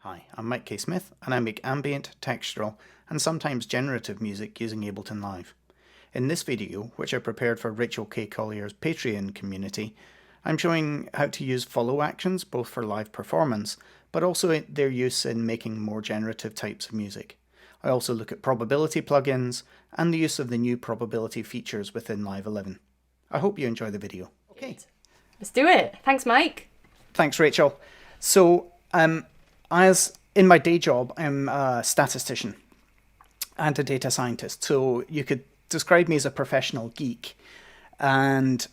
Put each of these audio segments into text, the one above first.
Hi, I'm Mike K. Smith, and I make ambient, textural, and sometimes generative music using Ableton Live. In this video, which I prepared for Rachel K. Collier's Patreon community, I'm showing how to use follow actions both for live performance, but also their use in making more generative types of music. I also look at probability plugins and the use of the new probability features within Live 11. I hope you enjoy the video. Okay. Let's do it. Thanks, Mike. Thanks, Rachel. So, as in my day job, I'm a statistician and a data scientist. So you could describe me as a professional geek. And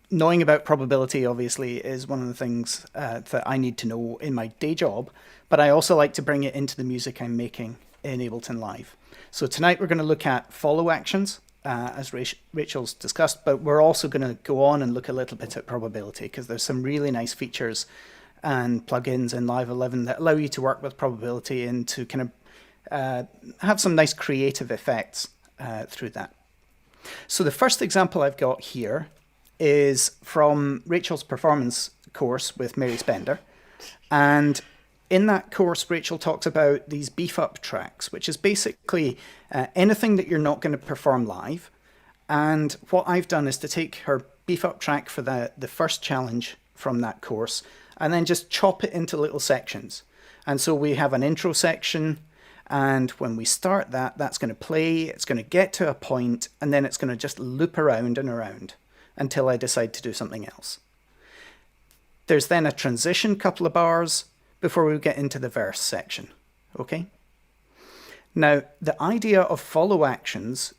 knowing about probability, obviously, is one of the things that I need to know in my day job. But I also like to bring it into the music I'm making in Ableton Live. So tonight we're going to look at follow actions, as Rachel's discussed. But we're also going to go on and look a little bit at probability, because there's some really nice features and plugins in Live 11 that allow you to work with probability and to kind of have some nice creative effects through that. So the first example I've got here is from Rachel's performance course with Mary Spender. And in that course, Rachel talks about these beef up tracks, which is basically anything that you're not going to perform live. And what I've done is to take her beef up track for the first challenge from that course and then just chop it into little sections. And so we have an intro section, and when we start that, that's going to play, it's going to get to a point, and then it's going to just loop around and around until I decide to do something else. There's then a transition couple of bars before we get into the verse section, okay? Now, the idea of follow actions,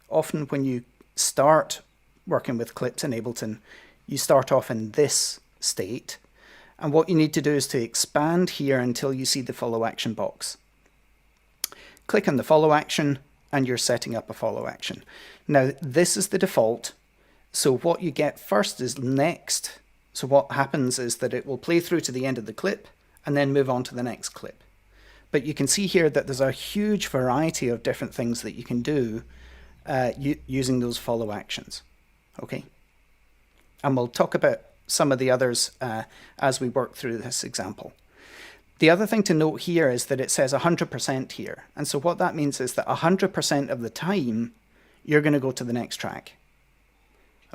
often when you start working with clips in Ableton, you start off in this state, and what you need to do is to expand here until you see the follow action box. Click on the follow action and you're setting up a follow action. Now this is the default, so what you get first is next. So what happens is that it will play through to the end of the clip and then move on to the next clip. But you can see here that there's a huge variety of different things that you can do using those follow actions. Okay, and we'll talk about some of the others as we work through this example. The other thing to note here is that it says 100% here. And so what that means is that 100% of the time, you're going to go to the next track.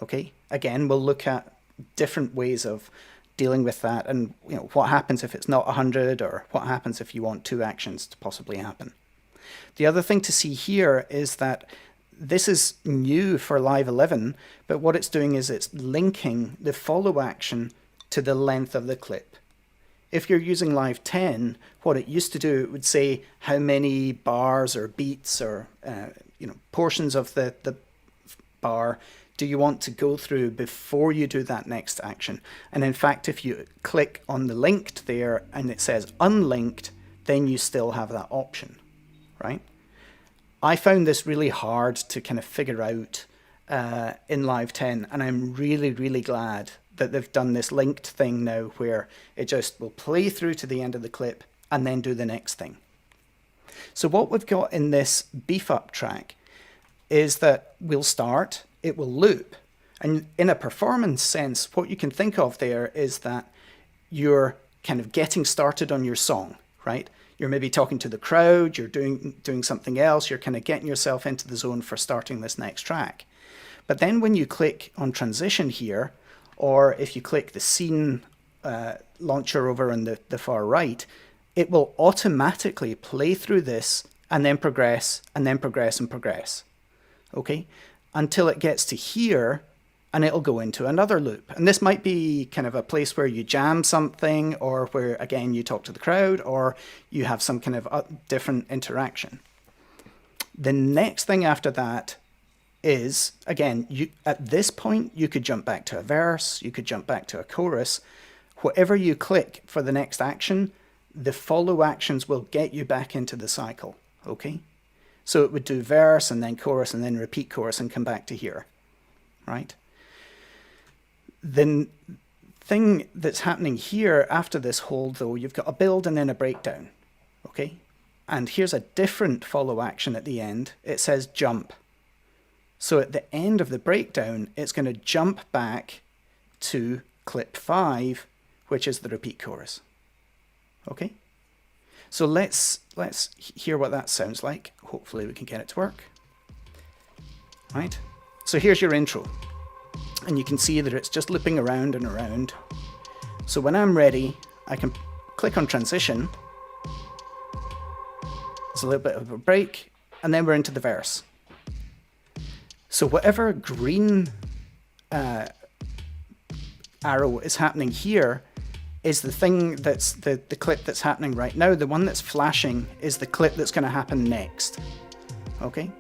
Okay, again, we'll look at different ways of dealing with that and what happens if it's not 100, or what happens if you want two actions to possibly happen. The other thing to see here is that this is new for Live 11, but what it's doing is it's linking the follow action to the length of the clip. If you're using Live 10, what it used to do, it would say how many bars or beats or portions of the bar do you want to go through before you do that next action. And in fact, if you click on the linked there and it says unlinked, then you still have that option, right? I found this really hard to kind of figure out in Live 10, and I'm really, really glad that they've done this linked thing now where it just will play through to the end of the clip and then do the next thing. So what we've got in this beef up track is that we'll start, it will loop, and in a performance sense, what you can think of there is that you're kind of getting started on your song, right? You're maybe talking to the crowd, you're doing something else, you're kind of getting yourself into the zone for starting this next track. But then when you click on transition here, or if you click the scene launcher over on the far right, it will automatically play through this and then progress and then progress and progress, okay? Until it gets to here, and it'll go into another loop. And this might be kind of a place where you jam something, or where, again, you talk to the crowd, or you have some kind of different interaction. The next thing after that is, again, at this point, you could jump back to a verse, you could jump back to a chorus. Whatever you click for the next action, the follow actions will get you back into the cycle, okay? So it would do verse and then chorus and then repeat chorus and come back to here, right? The thing that's happening here after this hold, though, you've got a build and then a breakdown, okay? And here's a different follow action at the end. It says jump. So at the end of the breakdown, it's going to jump back to clip 5, which is the repeat chorus, okay? So let's hear what that sounds like. Hopefully we can get it to work. Right? So here's your intro. And you can see that it's just looping around and around. So when I'm ready, I can click on transition. There's a little bit of a break, and then we're into the verse. So whatever green arrow is happening here is the thing that's the clip that's happening right now. The one that's flashing is the clip that's going to happen next. Okay?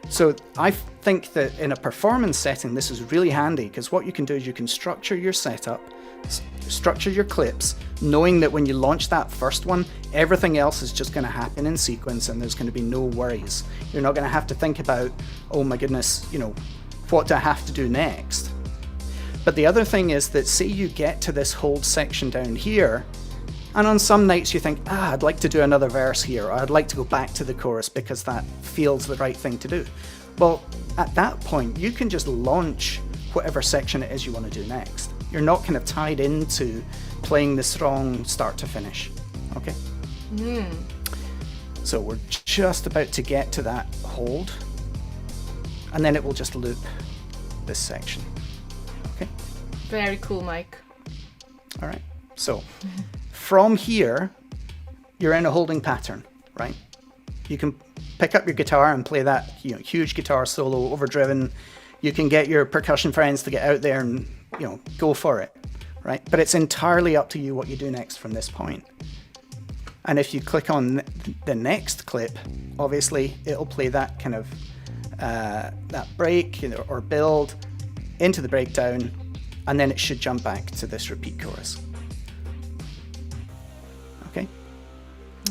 So I think that in a performance setting, this is really handy, because what you can do is you can structure your setup, structure your clips, knowing that when you launch that first one, everything else is just going to happen in sequence and there's going to be no worries. You're not going to have to think about, oh my goodness, what do I have to do next? But the other thing is that, say you get to this hold section down here, and on some nights you think, I'd like to do another verse here, or I'd like to go back to the chorus because that feels the right thing to do. Well, at that point, you can just launch whatever section it is you want to do next. You're not kind of tied into playing the song start to finish. Okay? So we're just about to get to that hold, and then it will just loop this section. Okay? Very cool, Mike. All right. So from here, you're in a holding pattern, right? You can pick up your guitar and play that huge guitar solo, overdriven. You can get your percussion friends to get out there and go for it, right? But it's entirely up to you what you do next from this point. And if you click on the next clip, obviously it'll play that kind of that break or build into the breakdown, and then it should jump back to this repeat chorus. Okay?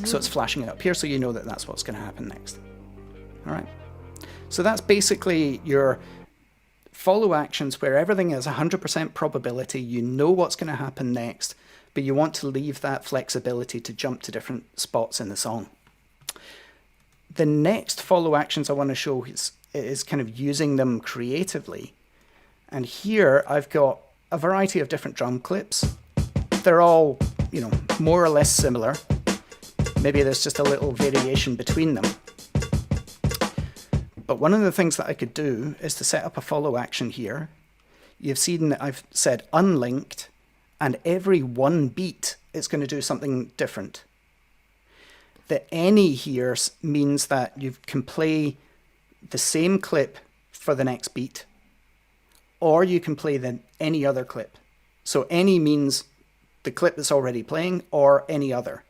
So it's flashing it up here, so you know that that's what's going to happen next. All right? So that's basically your follow actions where everything is 100% probability. You know what's going to happen next, but you want to leave that flexibility to jump to different spots in the song. The next follow actions I want to show is kind of using them creatively. And here I've got a variety of different drum clips. They're all, more or less similar. Maybe there's just a little variation between them. But one of the things that I could do is to set up a follow action here. You've seen that I've said unlinked, and every one beat it's going to do something different. The any here means that you can play the same clip for the next beat, or you can play any other clip. So any means the clip that's already playing, or any other.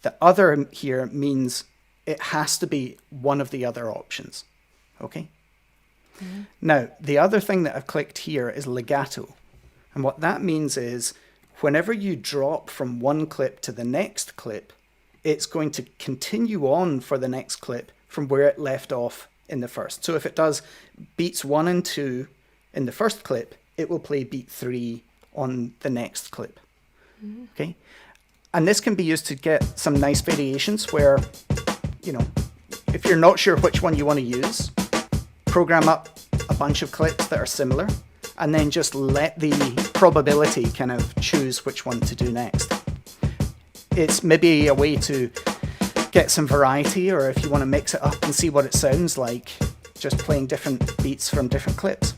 The other here means it has to be one of the other options. Okay? Mm-hmm. Now, the other thing that I've clicked here is legato. And what that means is whenever you drop from one clip to the next clip, it's going to continue on for the next clip from where it left off in the first. So if it does beats 1 and 2 in the first clip, it will play beat 3 on the next clip. Mm-hmm. Okay? And this can be used to get some nice variations where, if you're not sure which one you want to use, program up a bunch of clips that are similar, and then just let the probability kind of choose which one to do next. It's maybe a way to get some variety, or if you want to mix it up and see what it sounds like, just playing different beats from different clips.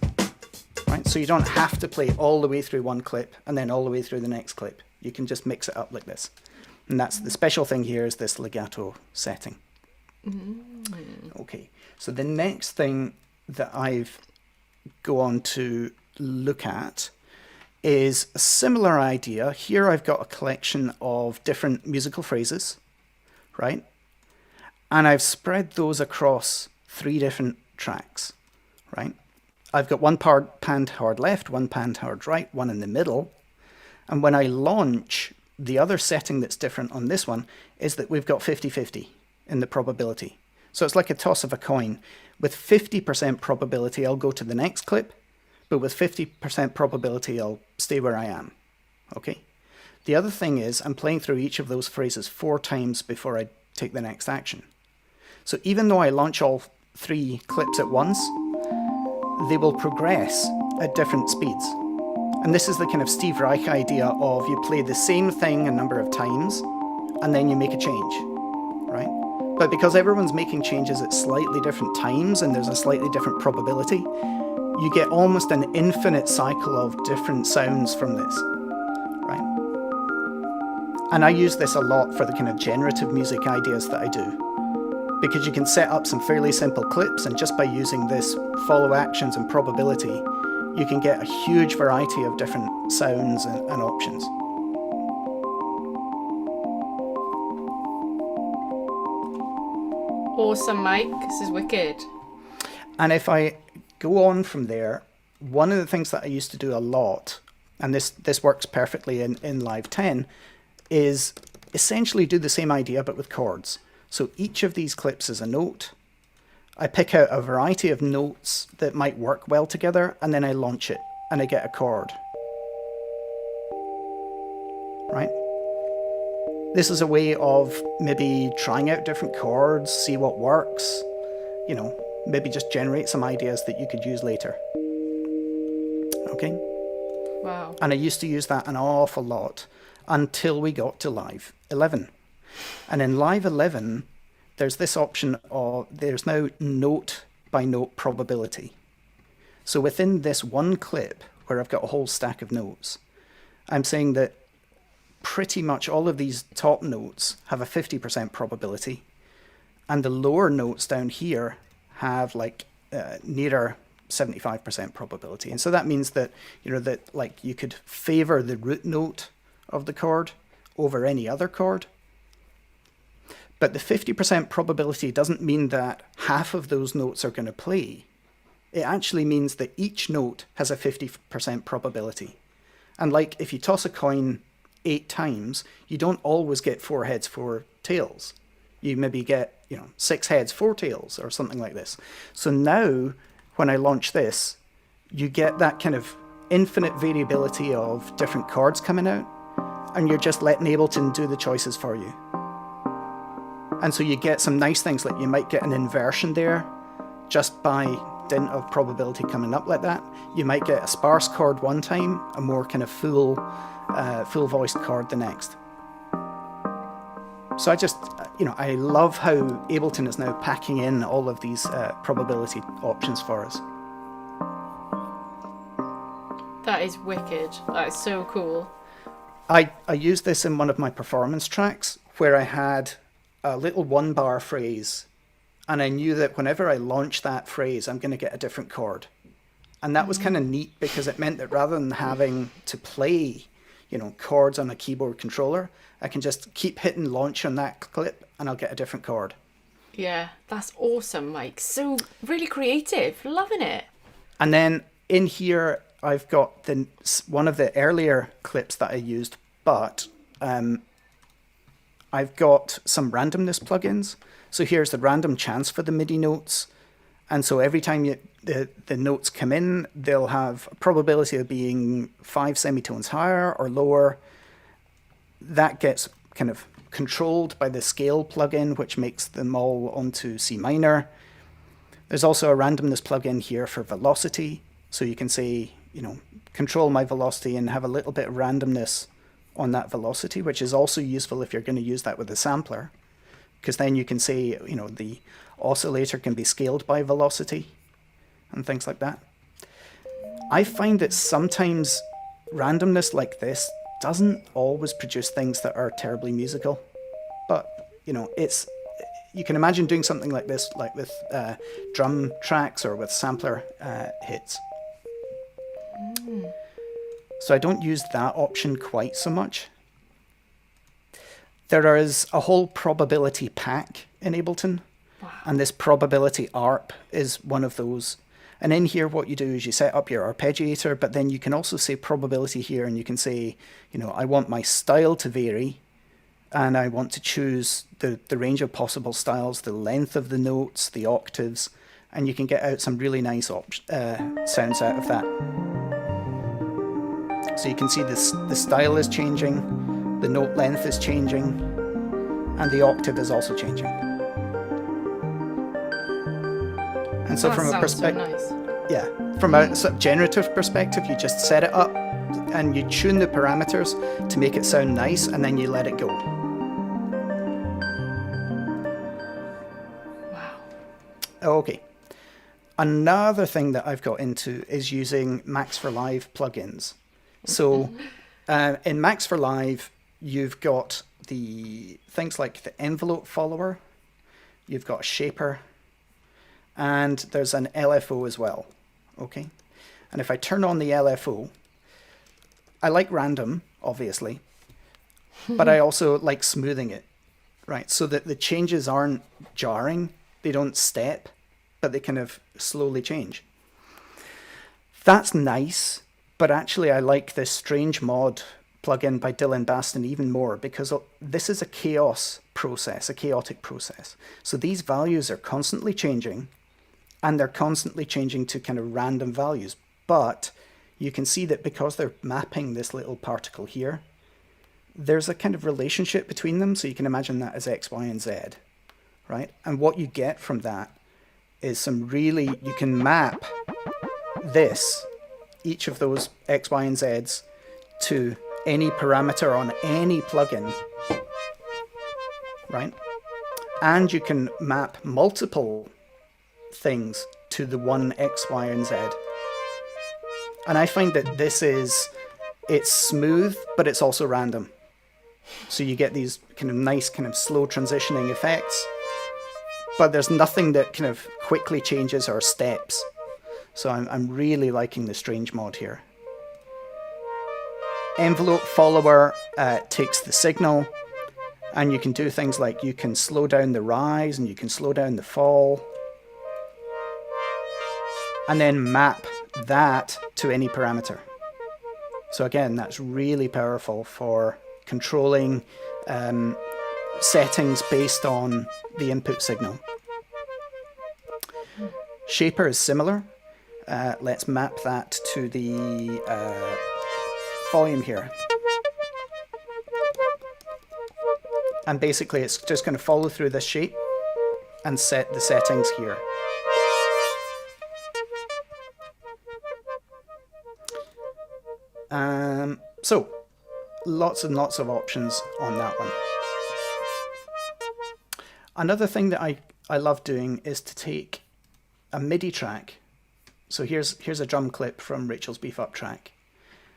Right? So you don't have to play all the way through one clip and then all the way through the next clip. You can just mix it up like this. And that's the special thing here, is this legato setting. Mm-hmm. Okay, so the next thing that I've go on to look at is a similar idea. Here I've got a collection of different musical phrases, right? And I've spread those across 3 different tracks, right? I've got one panned hard left, one panned hard right, one in the middle. And when I launch, the other setting that's different on this one is that we've got 50-50 in the probability. So it's like a toss of a coin. With 50% probability, I'll go to the next clip, but with 50% probability, I'll stay where I am. Okay? The other thing is I'm playing through each of those phrases 4 times before I take the next action. So even though I launch all 3 clips at once, they will progress at different speeds. And this is the kind of Steve Reich idea of you play the same thing a number of times, and then you make a change, right? But because everyone's making changes at slightly different times and there's a slightly different probability, you get almost an infinite cycle of different sounds from this, right? And I use this a lot for the kind of generative music ideas that I do, because you can set up some fairly simple clips, and just by using this follow actions and probability, you can get a huge variety of different sounds and options. Awesome, Mike. This is wicked. And if I go on from there, one of the things that I used to do a lot, and this works perfectly in Live 10, is essentially do the same idea but with chords. So each of these clips is a note. I pick out a variety of notes that might work well together, and then I launch it and I get a chord. Right? This is a way of maybe trying out different chords, see what works, you know, maybe just generate some ideas that you could use later. Okay? Wow. And I used to use that an awful lot until we got to Live 11. And in Live 11, there's this option of, there's now note by note probability. So within this one clip, where I've got a whole stack of notes, I'm saying that pretty much all of these top notes have a 50% probability, and the lower notes down here have like nearer 75% probability. And so that means that, you know, that like you could favor the root note of the chord over any other chord. But the 50% probability doesn't mean that half of those notes are going to play. It actually means that each note has a 50% probability. And like if you toss a coin 8 times, you don't always get 4 heads, 4 tails. You maybe get, you know, 6 heads, 4 tails, or something like this. So now, when I launch this, you get that kind of infinite variability of different chords coming out, and you're just letting Ableton do the choices for you. And so you get some nice things, like you might get an inversion there just by dint of probability coming up like that. You might get a sparse chord one time, a more kind of full voiced chord the next. So I just, you know, I love how Ableton is now packing in all of these probability options for us. That is wicked. That is so cool. I used this in one of my performance tracks where I had a little 1-bar phrase, and I knew that whenever I launch that phrase, I'm going to get a different chord. And that was kind of neat, because it meant that rather than having to play, you know, chords on a keyboard controller, I can just keep hitting launch on that clip and I'll get a different chord. Yeah, that's awesome, Mike. So really creative. Loving it. And then in here, I've got one of the earlier clips that I used, but I've got some randomness plugins. So here's the random chance for the MIDI notes. And so every time the notes come in, they'll have a probability of being 5 semitones higher or lower. That gets kind of controlled by the scale plugin, which makes them all onto C minor. There's also a randomness plugin here for velocity. So you can say, you know, control my velocity and have a little bit of randomness on that velocity, which is also useful if you're going to use that with a sampler, because then you can say, you know, the oscillator can be scaled by velocity and things like that. I find that sometimes randomness like this doesn't always produce things that are terribly musical, but you know, you can imagine doing something like this, like with drum tracks or with sampler hits. So I don't use that option quite so much. There is a whole probability pack in Ableton. Wow. And this probability ARP is one of those. And in here, what you do is you set up your arpeggiator, but then you can also say probability here, and you can say, you know, I want my style to vary, and I want to choose the range of possible styles, the length of the notes, the octaves, and you can get out some really nice sounds out of that. So you can see the style is changing, the note length is changing, and the octave is also changing. And so from a perspective, so nice. Yeah, from a sort of generative perspective, you just set it up and you tune the parameters to make it sound nice, and then you let it go. Okay. Another thing that I've got into is using Max4Live plugins. So in Max4Live, you've got the things like the envelope follower, you've got a shaper, and there's an LFO as well. Okay. And if I turn on the LFO, I like random, obviously, but I also like smoothing it, right? So that the changes aren't jarring, they don't step, but they kind of slowly change. That's nice, but actually I like this Strange Mod plugin by Dillon Bastan even more, because this is a chaos process, a chaotic process. So these values are constantly changing, and they're constantly changing to kind of random values. But you can see that because they're mapping this little particle here, there's a kind of relationship between them. So you can imagine that as X, Y, and Z, right? And what you get from that is some really, you can map this, each of those X, Y, and Zs to any parameter on any plugin, right? And you can map multiple things to the one X, Y, and Z. And I find that it's smooth, but it's also random. So you get these kind of nice, kind of slow transitioning effects, but there's nothing that kind of quickly changes or steps. So I'm really liking the Strange Mod here. Envelope follower takes the signal, and you can do things like you can slow down the rise and you can slow down the fall, and then map that to any parameter. So again, that's really powerful for controlling settings based on the input signal. Shaper is similar. Let's map that to the volume here. And basically it's just going to follow through this shape and set the settings here. So lots and lots of options on that one. Another thing that I love doing is to take a MIDI track. So here's a drum clip from Rachel's Beef Up track.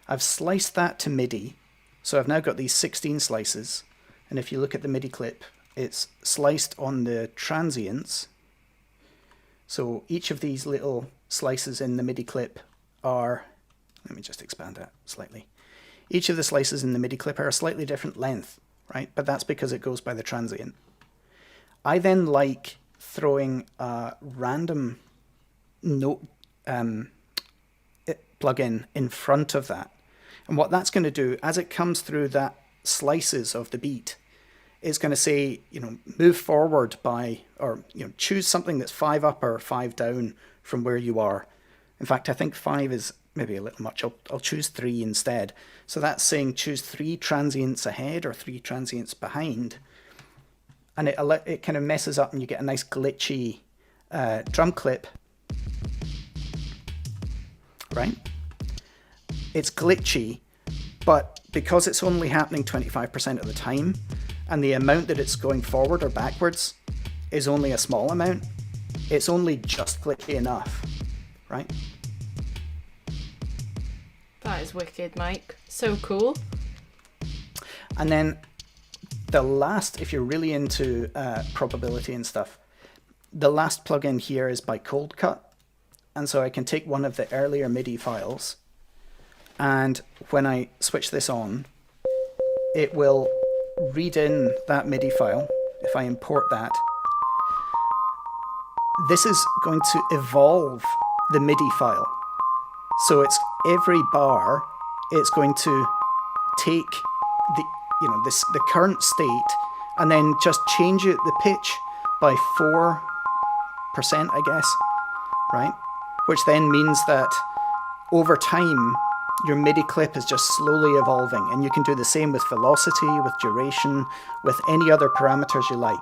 I've sliced that to MIDI. So I've now got these 16 slices. And if you look at the MIDI clip, it's sliced on the transients. So each of these little slices in the MIDI clip are, let me just expand that slightly. Each of the slices in the MIDI clip are a slightly different length, right? But that's because it goes by the transient. I then like throwing a random note plugin in front of that. And what that's going to do, as it comes through that slices of the beat, is going to say, move forward by, or, choose something that's 5 up or 5 down from where you are. In fact, I think 5 is maybe a little much. I'll choose 3 instead. So that's saying choose 3 transients ahead or 3 transients behind. And it kind of messes up and you get a nice glitchy drum clip, right? It's glitchy, but because it's only happening 25% of the time, and the amount that it's going forward or backwards is only a small amount, it's only just glitchy enough, right? That is wicked, Mike. So cool. And then the last, if you're really into probability and stuff, the last plugin here is by Coldcut. And so I can take one of the earlier MIDI files, and when I switch this on, it will read in that MIDI file. If I import that, this is going to evolve the MIDI file. So it's every bar, it's going to take the current state and then just change it, the pitch, by 4%, I guess, right? Which then means that over time, your MIDI clip is just slowly evolving, and you can do the same with velocity, with duration, with any other parameters you like.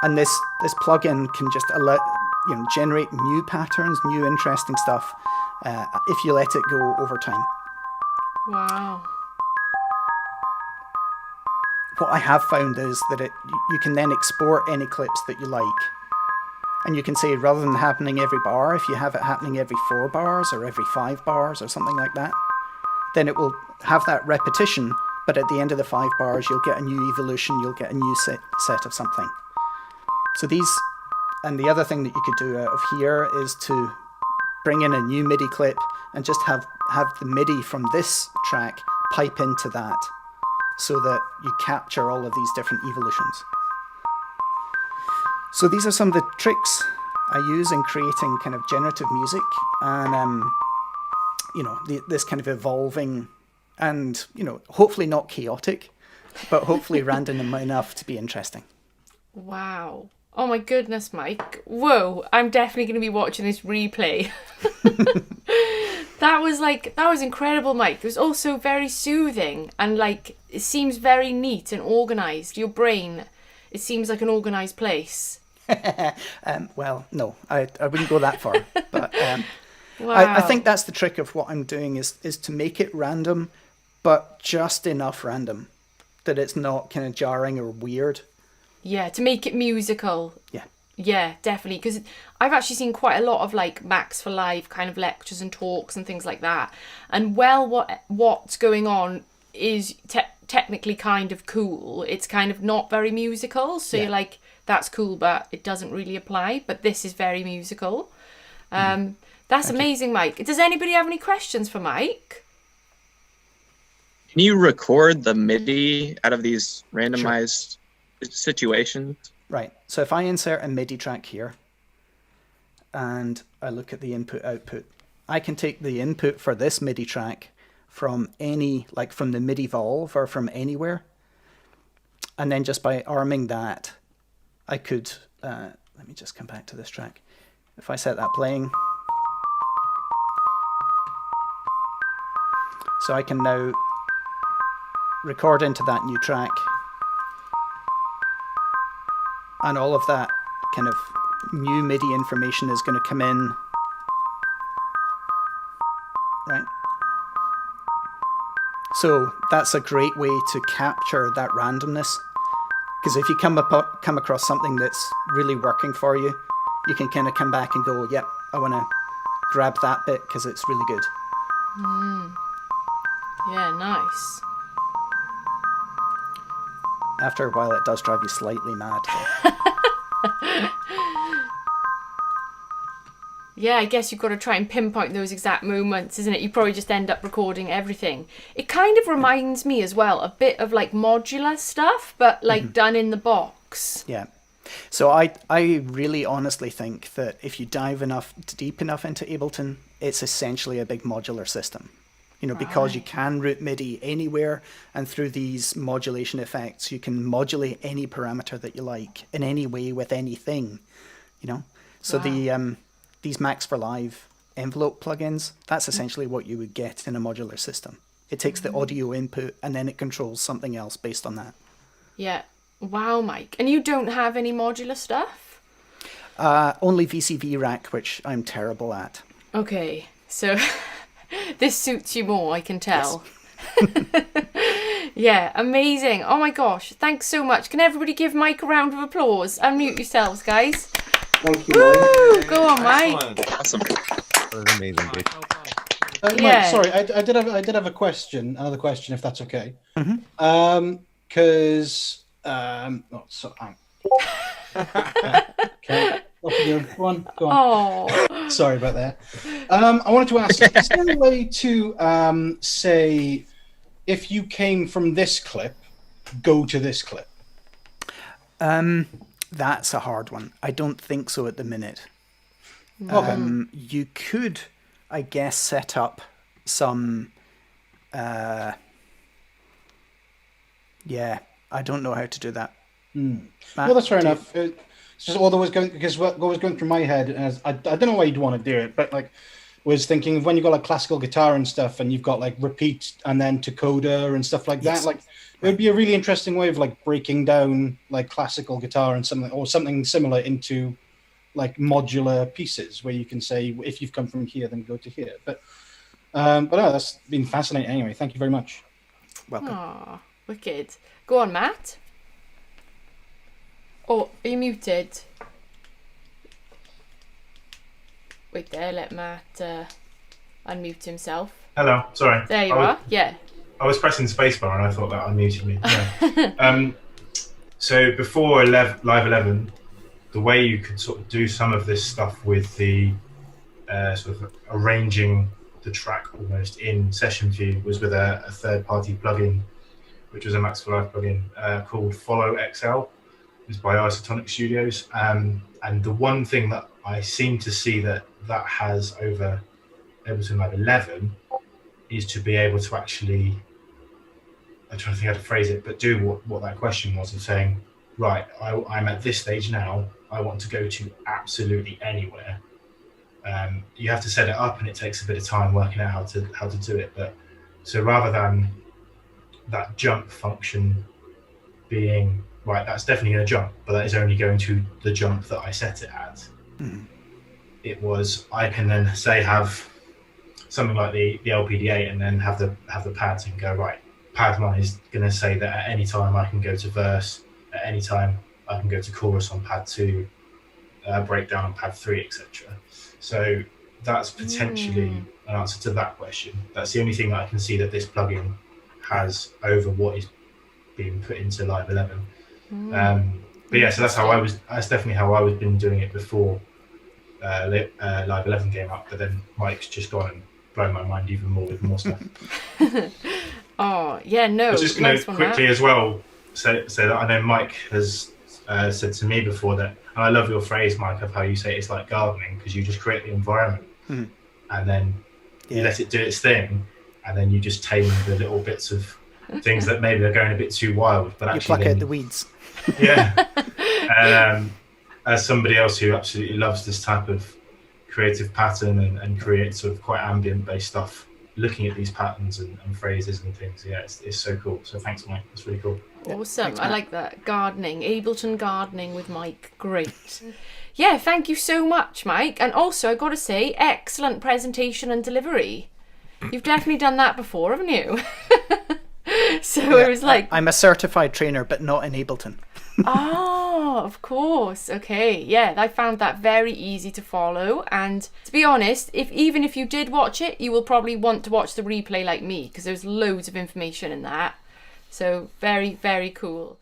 And this plugin can just allow, generate new patterns, new interesting stuff, if you let it go over time. Wow. What I have found is that you can then export any clips that you like, And you can say, rather than happening every bar, if you have it happening every 4 bars or every 5 bars or something like that, then it will have that repetition, but at the end of the 5 bars, you'll get a new evolution, you'll get a new set of something. So these, and the other thing that you could do out of here is to bring in a new MIDI clip and just have the MIDI from this track pipe into that, so that you capture all of these different evolutions. So these are some of the tricks I use in creating kind of generative music, and this kind of evolving and hopefully not chaotic, but hopefully random enough to be interesting. Wow. Oh my goodness, Mike. Whoa, I'm definitely going to be watching this replay. That was incredible, Mike. It was also very soothing, and it seems very neat and organised. Your brain, it seems like an organised place. Well, no, I wouldn't go that far. But Wow. I think that's the trick of what I'm doing is to make it random, but just enough random that it's not kind of jarring or weird. Yeah, to make it musical. Yeah. Yeah, definitely. Because I've actually seen quite a lot of Max4Live kind of lectures and talks and things like that. And what's going on is technically kind of cool. It's kind of not very musical. So you're like, that's cool, but it doesn't really apply. But this is very musical. That's amazing, Mike. Does anybody have any questions for Mike? Can you record the MIDI out of these randomized situations? Right. So if I insert a MIDI track here and I look at the input output, I can take the input for this MIDI track from from the Midivolve or from anywhere. And then just by arming that, I could, let me just come back to this track. If I set that playing, so I can now record into that new track, and all of that kind of new MIDI information is going to come in, right? So that's a great way to capture that randomness, because if you come across something that's really working for you, you can kind of come back and go, yep, I want to grab that bit because it's really good. Yeah, nice. After a while, it does drive you slightly mad, though. Yeah, I guess you've got to try and pinpoint those exact moments, isn't it? You probably just end up recording everything. It kind of reminds me as well a bit of modular stuff, but done in the box. Yeah. So I really honestly think that if you dive deep enough into Ableton, it's essentially a big modular system. Because you can route MIDI anywhere, and through these modulation effects, you can modulate any parameter that you like in any way with anything, So these Max4Live envelope plugins, that's essentially what you would get in a modular system. It takes the audio input and then it controls something else based on that. Yeah. Wow, Mike. And you don't have any modular stuff? Only VCV rack, which I'm terrible at. Okay, so this suits you more, I can tell. Yes. Yeah, amazing. Oh my gosh, thanks so much. Can everybody give Mike a round of applause? Unmute yourselves, guys. Thank you, Woo! Mike. Go on, Mike. Awesome. That was amazing, dude. Yeah. Mike, sorry, I did have another question, if that's okay. Mm-hmm. Because okay. Go on. Oh. Sorry about that. I wanted to ask, is there a way to say, if you came from this clip, go to this clip? That's a hard one. I don't think so at the minute. Okay. You could, I guess, set up some... yeah, I don't know how to do that. Matt, Well, that's fair enough. It's just what was going through my head, as I don't know why you'd want to do it, but was thinking of when you've got classical guitar and stuff, and you've got repeat and then decoder and stuff like that. Yes. It would be a really interesting way of breaking down classical guitar and something similar into modular pieces where you can say, if you've come from here, then go to here. But no, that's been fascinating anyway. Thank you very much. Welcome. Aw, wicked. Go on, Matt. Oh, are you muted? Wait there, let Matt unmute himself. Hello, sorry. There you are. Yeah. I was pressing spacebar and I thought that unmuted me. Yeah. So before Live 11, the way you could sort of do some of this stuff with the sort of arranging the track almost in session view was with a third-party plugin, which was a Max4Live plugin called Follow XL. It's by Isotonic Studios. And the one thing that I seem to see that has over Ableton Live 11 is to be able to actually, I'm trying to think how to phrase it, but do what that question was of saying, right, I'm at this stage now, I want to go to absolutely anywhere. You have to set it up and it takes a bit of time working out how to do it. But so rather than that jump function being, right, that's definitely going to jump, but that is only going to the jump that I set it at. It was, I can then say have something like the LPD8 and then have the pads and go, right, pad 1 is going to say that at any time I can go to verse, at any time I can go to chorus on pad 2, breakdown on pad 3, etc. So that's potentially an answer to that question. That's the only thing that I can see that this plugin has over what is being put into Live 11. But yeah, so that's definitely how I was been doing it before Live 11 came up. But then Mike's just gone and blown my mind even more with more stuff. Oh yeah, no. I was just going to quickly as well say that I know Mike has said to me before that, and I love your phrase, Mike, of how you say it's like gardening, because you just create the environment and then you let it do its thing, and then you just tame the little bits of things that maybe are going a bit too wild, but actually you pluck out the weeds. Yeah. And as somebody else who absolutely loves this type of creative pattern and creates sort of quite ambient based stuff, looking at these patterns and phrases and things, yeah, it's so cool. So thanks, Mike. That's really cool. Awesome. Thanks, I like that. Gardening. Ableton gardening with Mike. Great. Yeah, thank you so much, Mike. And also, I got to say, excellent presentation and delivery. You've definitely done that before, haven't you? So it was like... I'm a certified trainer, but not in Ableton. Oh, of course. Okay. Yeah, I found that very easy to follow. And to be honest, even if you did watch it, you will probably want to watch the replay like me, because there's loads of information in that. So very, very cool.